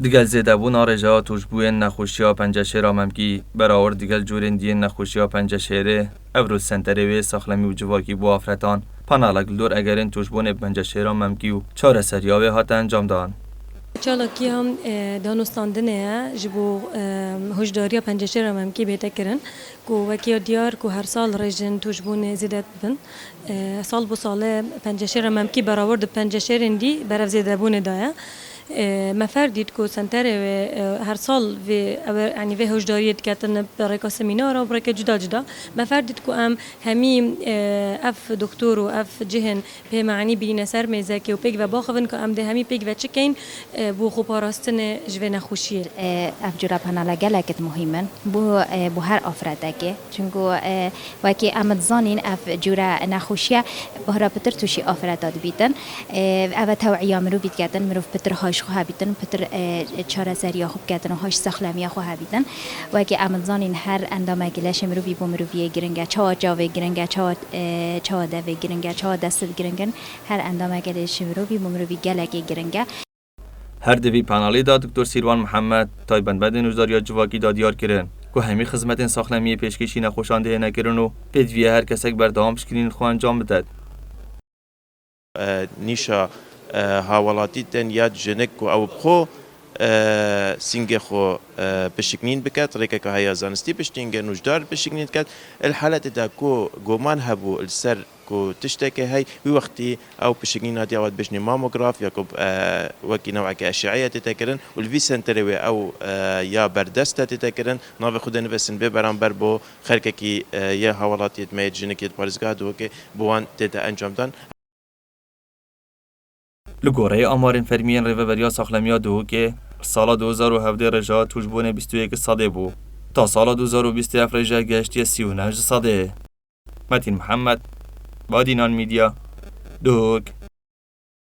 دیگل زیده بونا رجا توشبوی نخوشیا پنجشیر آممکی براورد دیگل جورین دی نخوشیا پنجشیره افرود سنتره و ساخلمی و جواکی بو آفرتان پانالک دور اگرین توشبون پنجشیر آممکی و چار سریاوه هات انجام دان. چالاکی هم دانستاندنه جبو هجداریا پنجشیر هم کی بهتر کرن کو وکی دیار کو هر سال رجن توجبون زیادت بن سال بو سال پنجشیر هم کی برآورد پنجشیر دی برف زیاده بونه دایا مفردید کو سنتر و هر سال و يعني في هجدارية كاتن بركة سمينار وبركة جدا جدا مفردید کو ام همی اف دکتور و اف جهن به معنی بین سر میزکی و پیک و باخون که ام ده همی پیک و چکین بو خوب راستن جوه نخوشیه اف جورا پنالا گلکت مهمن بو هر افرادکه چونگو وکی امد زانین اف جورا نخوشیه بهرا پتر توشی افرادات بیتن او توعیه مرو بیت کردن مرو پتر هاش خواه بیتن پتر چاره سریا خوب کردن و هاش سخلمی خواه بیتن وکی امد زانین هر اندامه گلش مرو بی بو مرو بی گرنگه چا جاوه گرنگه چا دوه گرنگه چا دست گرنگن هر اندامه گلش مرو بی بو مرو بی گلگه گرنگه هر دوی پانالی دا دکتر سیروان محمد تایبند بد نوزداریا جواکی دا دیار کرن که همی خدمت ساخلمی پیشکشی نخوشانده نکرن و پیدویه هر کسک بردام بشکرین خو انجام بدد. نیشا هاولاتی تن یاد جنک و او بخو سینگ خو بشکنین بکات ریکه که های زانستی بشتینگ نوجدار بشکنین کات الحالت دا کو گمان هبو السر کو تشتكي هاي وقتي او بشكلين هادي اوقات بشني ماموغراف ياكوب وكي نوع كاشعه تتكرن والفي سنتروي او يا بردسته تتكرن نوع خدن بس ببران بربو خرككي يا حوالات يتميت جنكيت بارزغاد وكي بوان تتا انجام دان لگوره آمارین فرمیان ریوبریا ساخلمیا دو که سال 2017 رجا توجبون 21 صده بو تا سال 2027 رجا گشتی 39 صده. متین محمد بادینان میدیا دوک